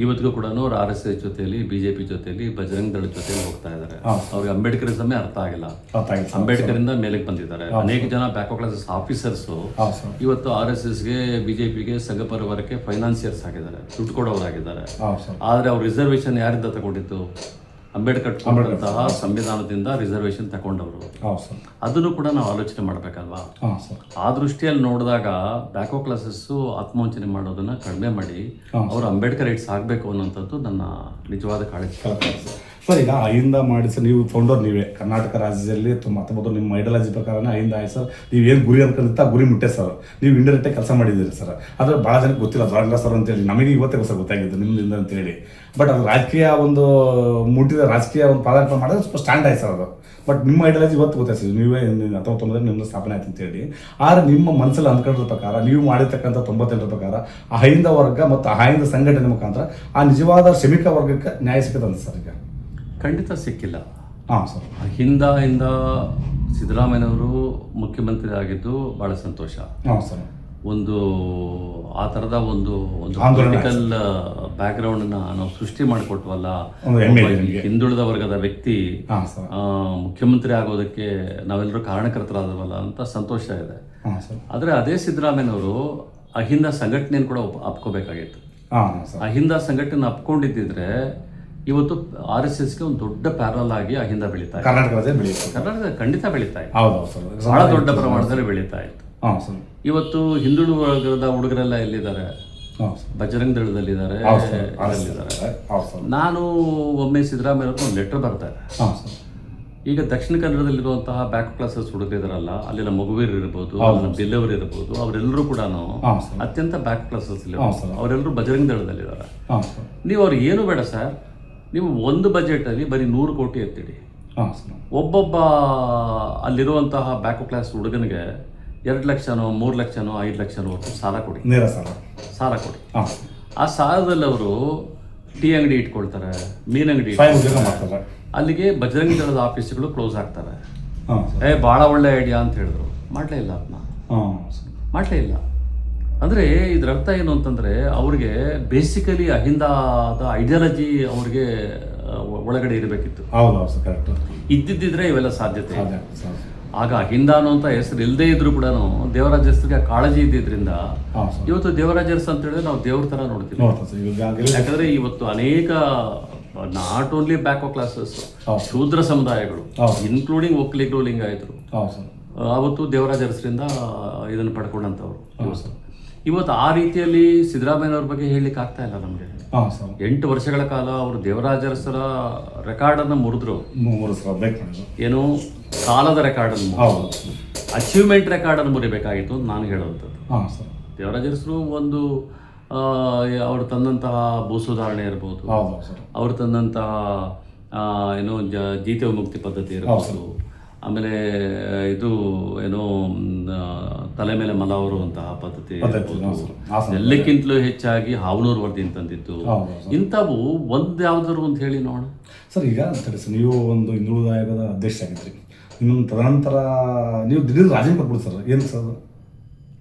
ಇವತ್ತಿಗೂ ಕೂಡ RSS ಜೊತೆಯಲ್ಲಿ, ಬಿಜೆಪಿ ಜೊತೆಯಲ್ಲಿ, ಬಜರಂಗ್ ದಳ ಜೊತೆಯಲ್ಲಿ ಹೋಗ್ತಾ ಇದ್ದಾರೆ. ಅವ್ರಿಗೆ ಅಂಬೇಡ್ಕರಿಸಮೇ ಅರ್ಥ ಆಗಿಲ್ಲ. ಅಂಬೇಡ್ಕರ್ ಇಂದ ಮೇಲೆಗೆ ಬಂದಿದ್ದಾರೆ. ಅನೇಕ ಜನ ಬ್ಯಾಕ್ವರ್ಡ್ ಕ್ಲಾಸಸ್ ಆಫೀಸರ್ಸ್ ಇವತ್ತು RSSಗೆ, ಬಿಜೆಪಿಗೆ, ಸಂಘ ಪರಿವಾರಕ್ಕೆ ಫೈನಾನ್ಸಿಯರ್ಸ್ ಆಗಿದ್ದಾರೆ, ದುಡ್ಡು ಕೊಡೋರಾಗಿದ್ದಾರೆ. ಆದ್ರೆ ಅವ್ರು ರಿಸರ್ವೇಶನ್ ಯಾರಿಂದ ತಗೊಂಡಿದ್ದು? ಅಂಬೇಡ್ಕರ್ ಕೊಟ್ಟಂತಹ ಸಂವಿಧಾನದಿಂದ ರಿಸರ್ವೇಶನ್ ತಗೊಂಡವರು. ಅದನ್ನು ಕೂಡ ನಾವು ಆಲೋಚನೆ ಮಾಡ್ಬೇಕಲ್ವಾ? ಆ ದೃಷ್ಟಿಯಲ್ಲಿ ನೋಡಿದಾಗ ಬ್ಯಾಕ್ವರ್ಡ್ ಕ್ಲಾಸಸ್ ಆತ್ಮವಂಚನೆ ಮಾಡೋದನ್ನ ಕಡಿಮೆ ಮಾಡಿ ಅವರು ಅಂಬೇಡ್ಕರ್ ರೈಟ್ಸ್ ಆಗ್ಬೇಕು ಅನ್ನೋಂಥದ್ದು ನನ್ನ ನಿಜವಾದ ಕಾಳಜಿ. ಸರ್ ಈಗ ಅಹಿಂದ ಮಾಡಿ ಸರ್ ನೀವು ಫೌಂಡರ್ ನೀವೇ ಕರ್ನಾಟಕ ರಾಜ್ಯದಲ್ಲಿ ಮೊದಲು ನಿಮ್ಮ ಐಡಿಯಾಲಜಿ ಪ್ರಕಾರನೇ ಅಹಿಂದ ಆಯ್ತು ಸರ್. ನೀವು ಏನು ಗುರಿ ಅನ್ಕೊಂಡಿರ್ತ ಗುರಿ ಮುಟ್ಟೆ ಸರ್. ನೀವು ಇಂಡೈರೆಕ್ಟಾಗಿ ಕೆಲಸ ಮಾಡಿದ್ದೀರಿ ಸರ್. ಆದರೆ ಭಾಳ ಜನಕ್ಕೆ ಗೊತ್ತಿಲ್ಲ ದ್ವಾರಕ ಸರ್ ಅಂತೇಳಿ, ನಮಗೆ ಇವತ್ತೇ ಸರ್ ಗೊತ್ತಾಗಿದ್ದು ನಿಮ್ಮಿಂದ ಅಂತೇಳಿ. ಬಟ್ ಅದು ರಾಜಕೀಯ ಒಂದು ಮುಟ್ಟಿದ ರಾಜಕೀಯ ಒಂದು ಪಾದಾರ್ಪಣೆ ಮಾಡಿದ್ರೆ ಸ್ವಲ್ಪ ಸ್ಟ್ಯಾಂಡ್ ಆಯ್ತು ಸರ್ ಅದು. ಬಟ್ ನಿಮ್ಮ ಐಡಿಯಾಲಜಿ ಇವತ್ತು ಗೊತ್ತಾಯ್ತು, ನೀವೇ 19 ನಿಮ್ಮದು ಸ್ಥಾಪನೆ ಆಯ್ತು ಅಂತೇಳಿ. ಆದರೆ ನಿಮ್ಮ ಮನಸ್ಸಲ್ಲಿ ಅಂದ್ಕೊಂಡಿರೋ ಪ್ರಕಾರ ನೀವು ಮಾಡಿರ್ತಕ್ಕಂಥ 98 ಪ್ರಕಾರ ಅಹಿಂದ ವರ್ಗ ಮತ್ತು ಅಹಿಂದ ಸಂಘಟನೆ ಮುಖಾಂತರ ಆ ನಿಜವಾದ ಶ್ರಮಿಕ ವರ್ಗಕ್ಕೆ ನ್ಯಾಯ ಸಿಕ್ಕದಂತ ಸರ್ ಈಗ? ಖಂಡಿತ ಸಿಕ್ಕಿಲ್ಲ. ಹಾಂ ಸರ್. ಹಿಂದ ಸಿದ್ದರಾಮಯ್ಯನವರು ಮುಖ್ಯಮಂತ್ರಿ ಆಗಿದ್ದು ಭಾಳ ಸಂತೋಷ. ಹಾಂ ಸರ್. ಒಂದು ಆ ಥರದ ಒಂದು ಪೊಲಿಟಿಕಲ್ ಬ್ಯಾಕ್ಗ್ರೌಂಡನ್ನು ನಾವು ಸೃಷ್ಟಿ ಮಾಡಿಕೊಟ್ವಲ್ಲ, ಹಿಂದುಳಿದ ವರ್ಗದ ವ್ಯಕ್ತಿ ಮುಖ್ಯಮಂತ್ರಿ ಆಗೋದಕ್ಕೆ ನಾವೆಲ್ಲರೂ ಕಾರಣಕರ್ತರಾದವಲ್ಲ ಅಂತ ಸಂತೋಷ ಇದೆ. ಆದರೆ ಅದೇ ಸಿದ್ದರಾಮಯ್ಯನವರು ಅಹಿಂದ ಸಂಘಟನೆಯನ್ನು ಕೂಡ ಅಪ್ಕೋಬೇಕಾಗಿತ್ತು. ಅಹಿಂದ ಸಂಘಟನೆ ಅಪ್ಕೊಂಡಿದ್ದಿದ್ರೆ ಇವತ್ತು RSSಗೆ ಒಂದು ದೊಡ್ಡ ಪ್ಯಾರಲ್ ಆಗಿ ಅಹಿಂದ ಬೆಳೀತಾ ಇತ್ತು. ಕರ್ನಾಟಕದ ಖಂಡಿತ ಬೆಳೀತಾ ಇತ್ತು, ಬಹಳ ದೊಡ್ಡ ಪ್ರಮಾಣದಲ್ಲಿ ಬೆಳೀತಾ ಇತ್ತು. ಇವತ್ತು ಹಿಂದುಳಿದ ವರ್ಗದ ಹುಡುಗರೆಲ್ಲ ಎಲ್ಲಿದ್ದಾರೆ? ಬಜರಂಗ ದಳದಲ್ಲಿದ್ದಾರೆ. ನಾನು ಒಮ್ಮೆ ಸಿದ್ದರಾಮಯ್ಯ ಒಂದು ಲೆಟರ್ ಬರ್ತಾರೆ. ಈಗ ದಕ್ಷಿಣ ಕನ್ನಡದಲ್ಲಿರುವಂತಹ ಬ್ಯಾಕ್ ಕ್ಲಾಸಸ್ ಹುಡುಗರಿದಾರಲ್ಲ, ಅಲ್ಲಿನ ಮಗುವೀರ್ ಇರ್ಬೋದು, ಅಲ್ಲಿನ ಬಿಲ್ಲವರು ಇರ್ಬೋದು, ಅವರೆಲ್ಲರೂ ಕೂಡ ಅತ್ಯಂತ ಬ್ಯಾಕ್ ಕ್ಲಾಸಸ್ ಅವರೆಲ್ಲರೂ ಬಜರಂಗ ದಳದಲ್ಲಿದ್ದಾರೆ. ನೀವು ಅವ್ರಿಗೆ ಏನು ಬೇಡ ಸರ್, ನೀವು ಒಂದು ಬಜೆಟಲ್ಲಿ ಬರೀ 100 ಕೋಟಿ ಎತ್ತಿಡಿ. ಒಬ್ಬೊಬ್ಬ ಅಲ್ಲಿರುವಂತಹ ಬ್ಯಾಕ್ ಕ್ಲಾಸ್ ಹುಡುಗನಿಗೆ 2 ಲಕ್ಷನೋ 3 ಲಕ್ಷನೋ 5 ಲಕ್ಷನೋ ಸಾಲ ಕೊಡಿ, ಸಾಲ ಕೊಡಿ. ಆ ಸಾಲದಲ್ಲಿ ಅವರು ಟೀ ಅಂಗಡಿ ಇಟ್ಕೊಳ್ತಾರೆ, ಮೀನ್ ಅಂಗಡಿ ಇಟ್ಕೊಳ್ತಾರೆ. ಅಲ್ಲಿಗೆ ಬಜರಂಗ ದಳದ ಆಫೀಸ್ಗಳು ಕ್ಲೋಸ್ ಆಗ್ತಾರೆ. ಭಾಳ ಒಳ್ಳೆ ಐಡಿಯಾ ಅಂತ ಹೇಳಿದ್ರು, ಮಾಡಲೇ ಇಲ್ಲ, ಅದನ್ನ ಮಾಡಲೇ ಇಲ್ಲ. ಅಂದರೆ ಇದ್ರ ಅರ್ಥ ಏನು ಅಂತಂದರೆ ಅವ್ರಿಗೆ ಬೇಸಿಕಲಿ ಅಹಿಂದದ ಐಡಿಯಾಲಜಿ ಅವ್ರಿಗೆ ಒಳಗಡೆ ಇರಬೇಕಿತ್ತು. ಇದ್ದಿದ್ದಿದ್ರೆ ಇವೆಲ್ಲ ಸಾಧ್ಯತೆ. ಆಗ ಅಹಿಂದ ಅನ್ನುವಂಥ ಹೆಸರು ಇಲ್ಲದೇ ಇದ್ರು ಕೂಡ ದೇವರಾಜ ಹೆಸರಿಗೆ ಕಾಳಜಿ ಇದ್ದಿದ್ರಿಂದ ಇವತ್ತು ದೇವರಾಜ ಹೆಸರು ಅಂತ ಹೇಳಿದ್ರೆ ನಾವು ದೇವ್ರ ಥರ ನೋಡ್ತೀವಿ. ಯಾಕಂದರೆ ಇವತ್ತು ಅನೇಕ ನಾಟ್ ಓನ್ಲಿ ಬ್ಯಾಕ್ ಕ್ಲಾಸಸ್, ಶೂದ್ರ ಸಮುದಾಯಗಳು ಇನ್ಕ್ಲೂಡಿಂಗ್ ಒಕ್ಕಲಿಗರು, ಲಿಂಗಾಯತರು ಅವತ್ತು ದೇವರಾಜ ಹೆಸರಿಂದ ಇದನ್ನು ಪಡ್ಕೊಂಡಂಥವ್ರು. ಇವತ್ತು ಆ ರೀತಿಯಲ್ಲಿ ಸಿದ್ದರಾಮಯ್ಯನವ್ರ ಬಗ್ಗೆ ಹೇಳಲಿಕ್ಕೆ ಆಗ್ತಾ ಇಲ್ಲ ನಮಗೆ. 8 ವರ್ಷಗಳ ಕಾಲ ಅವರು ದೇವರಾಜ ಅರಸರ ರೆಕಾರ್ಡನ್ನು ಮುರಿದ್ರು. ಏನು ಕಾಲದ ರೆಕಾರ್ಡನ್ನು, ಅಚೀವ್ಮೆಂಟ್ ರೆಕಾರ್ಡನ್ನು ಮುರಿಬೇಕಾಗಿತ್ತು ಅಂತ ನಾನು ಹೇಳುವಂಥದ್ದು. ದೇವರಾಜ ಅರಸರು ಒಂದು ಅವರು ತಂದಂತಹ ಭೂ ಸುಧಾರಣೆ ಇರ್ಬೋದು, ಅವರು ತಂದಂತಹ ಏನೋ ಜೀತ ವಿಮುಕ್ತಿ ಪದ್ಧತಿ ಇರ್ಬೋದು, ಆಮೇಲೆ ಇದು ಏನೋ ತಲೆ ಮೇಲೆ ಮಲ ಹೊರುವಂತಹ ಪದ್ಧತಿ ಎಲ್ಲಕ್ಕಿಂತಲೂ ಹೆಚ್ಚಾಗಿ ಹಾವನೂರು ವರದಿನ ತಂದಿತ್ತು. ಇಂಥವು ಒಂದು ಯಾವ್ದಾದ್ರು ಅಂತ ಹೇಳಿ ನೋಡೋಣ ಸರ್. ಈಗ ನೀವು ಒಂದು ಹಿಂದುಳಿದ ಆಯೋಗದ ಅಧ್ಯಕ್ಷ ಆಗಿದ್ರಿ, ನಿಮ್ಮ ತದನಂತರ ನೀವು ದಿಢೀರ್ ರಾಜೀನಾಮೆ ಕೊಟ್ಬಿಡಿ ಸರ್. ಏನು ಸರ್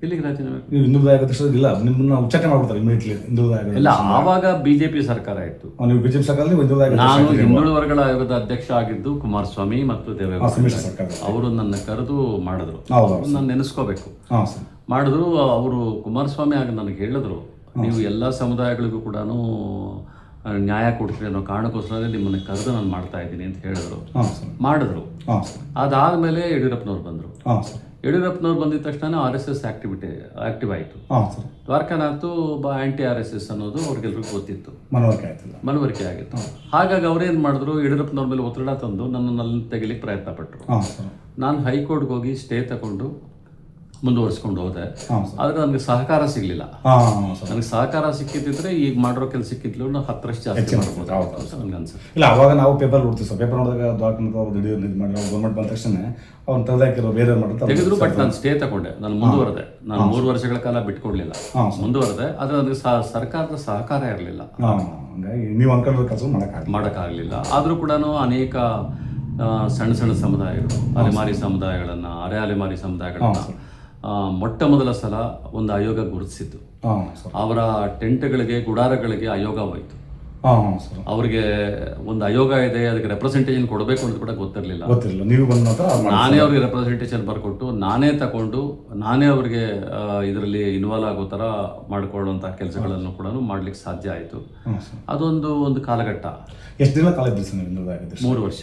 ಇಲ್ಲಿಗೆ ರಾಜೀನಾಮೆ? ನೀವು ಹಿಂದುಳಿದ ಆಯೋಗ ಅಧ್ಯಕ್ಷ ಇಲ್ಲ, ನಿಮ್ಮನ್ನ ಉಚ್ಚಾಟನೆ ಮಾಡ್ಬಿಡ್ತಾರೆ ಇಮಿಡಿಯೇಟ್ಲಿ ಹಿಂದುಳಿದ ಆಯೋಗ. ಇಲ್ಲ, ಆವಾಗ ಬಿಜೆಪಿ ಸರ್ಕಾರ ಇತ್ತು. ನೀವು ಬಿಜೆಪಿ ಸರ್ಕಾರದಲ್ಲಿ ಹಿಂದುಳಿದ ಆಯೋಗ. ನಾನು ಹಿಂದುಳಿದ ವರ್ಗಗಳ ಆಯೋಗದ ಅಧ್ಯಕ್ಷ ಆಗಿದ್ದು ಕುಮಾರಸ್ವಾಮಿ ಮತ್ತು ದೇವೇಗೌಡ ಸರ್ಕಾರ. ಅವರು ನನ್ನ ಕರೆದು ಮಾಡಿದ್ರು, ನಾನು ನೆನೆಸ್ಕೋಬೇಕು. ಮಾಡಿದ್ರು ಅವರು. ಕುಮಾರಸ್ವಾಮಿ ಆಗ ನನಗೆ ಹೇಳಿದ್ರು, ನೀವು ಎಲ್ಲ ಸಮುದಾಯಗಳಿಗೂ ಕೂಡ ನ್ಯಾಯ ಕೊಡ್ತೀರಿ ಅನ್ನೋ ಕಾರಣಕ್ಕೋಸ್ಕರ ನಿಮ್ಮನ್ನು ಕರೆದು ನಾನು ಮಾಡ್ತಾ ಇದ್ದೀನಿ ಅಂತ ಹೇಳಿದ್ರು. ಮಾಡಿದ್ರು. ಅದಾದಮೇಲೆ ಯಡಿಯೂರಪ್ಪನವ್ರು ಬಂದರು. ಯಡಿಯೂರಪ್ಪನವ್ರು ಬಂದಿದ ತಕ್ಷಣ RSS ಆಕ್ಟಿವ್ ಆಯಿತು. ದ್ವಾರಕಾನಾಥ್ ಆಂಟಿ RSS ಅನ್ನೋದು ಅವ್ರಿಗೆಲ್ರಿಗೂ ಗೊತ್ತಿತ್ತು, ಮನವರಿಕೆ ಆಗಿತ್ತು. ಹಾಗಾಗಿ ಅವ್ರೇನು ಮಾಡಿದ್ರು, ಯಡಿಯೂರಪ್ಪನವ್ರ ಮೇಲೆ ಒತ್ತಡ ತಂದು ನನ್ನನ್ನು ಅಲ್ಲಿ ತೆಗಿಲಿಕ್ಕೆ ಪ್ರಯತ್ನ ಪಟ್ಟರು. ನಾನು ಹೈಕೋರ್ಟ್ಗೆ ಹೋಗಿ ಸ್ಟೇ ತಗೊಂಡು ಮುಂದುವರಿಸ್ಕೊಂಡು ಹೋದೆ. ಆದರೆ ನನಗೆ ಸಹಕಾರ ಸಿಗಲಿಲ್ಲ. ನನಗೆ ಸಹಕಾರ ಸಿಕ್ಕಿದ್ರೆ ಈಗ ಮಾಡಿರೋ ಕೆಲಸಕ್ಕಿಂತಲೂ 10% ಜಾಸ್ತಿ ಮಾಡ್ಬೋದು ನನಗೆ ಅನ್ಸುತ್ತೆ. ಇಲ್ಲ, ಅವಾಗ ನಾವು ಪೇಪರ್ ನೋಡ್ತೀವಿ ಸರ್. ಪೇಪರ್ ನೋಡಿದಾಗ ಗೌರ್ಮೆಂಟ್ ಬಂದ ತಕ್ಷಣ ಅವ್ನು ತೆಗೆದಾಕಿರೋ ಬೇರೆ ತೆಗೆದ್ರು. ಬಟ್ ನಾನು ಸ್ಟೇ ತಗೊಂಡೆ, ನಾನು ಮುಂದುವರೆದೆ. ನಾನು 3 ವರ್ಷಗಳ ಕಾಲ ಬಿಟ್ಕೊಡ್ಲಿಲ್ಲ, ಮುಂದುವರೆದೆ. ಆದರೆ ನನಗೆ ಸರ್ಕಾರದ ಸಹಕಾರ ಇರಲಿಲ್ಲ, ನೀವು ಅನ್ಕೊಳ್ಳೋ ಕೆಲಸ ಮಾಡೋಕ್ಕಾಗಲಿಲ್ಲ. ಆದರೂ ಕೂಡ ಅನೇಕ ಸಣ್ಣ ಸಣ್ಣ ಸಮುದಾಯಗಳು, ಅಲೆಮಾರಿ ಸಮುದಾಯಗಳನ್ನು, ಅಲೆಮಾರಿ ಸಮುದಾಯಗಳನ್ನು ಮೊಟ್ಟ ಮೊದಲ ಸಲ ಒಂದು ಆಯೋಗ ಗುರುತಿಸಿತ್ತು. ಅವರ ಟೆಂಟ್ಗಳಿಗೆ, ಗುಡಾರಗಳಿಗೆ ಆಯೋಗ ಹೋಯಿತು. ಅವ್ರಿಗೆ ಒಂದು ಆಯೋಗ ಇದೆ, ಅದಕ್ಕೆ ರೆಪ್ರೆಸೆಂಟೇಷನ್ ಕೊಡಬೇಕು ಅಂತ ಕೂಡ ಗೊತ್ತಿರಲಿಲ್ಲ. ನಾನೇ ಅವ್ರಿಗೆ ರೆಪ್ರೆಸೆಂಟೇಷನ್ ಬರ್ಕೊಟ್ಟು, ನಾನೇ ತಗೊಂಡು, ನಾನೇ ಅವ್ರಿಗೆ ಇದರಲ್ಲಿ ಇನ್ವಾಲ್ವ್ ಆಗೋ ಥರ ಮಾಡಿಕೊಳ್ಳುವಂಥ ಕೆಲಸಗಳನ್ನು ಕೂಡ ಮಾಡ್ಲಿಕ್ಕೆ ಸಾಧ್ಯ ಆಯಿತು. ಅದೊಂದು ಕಾಲಘಟ್ಟ. ಎಷ್ಟು ದಿನ ಕಾಲ ಇದ್ರಿ ಸರ್? 3 ವರ್ಷ.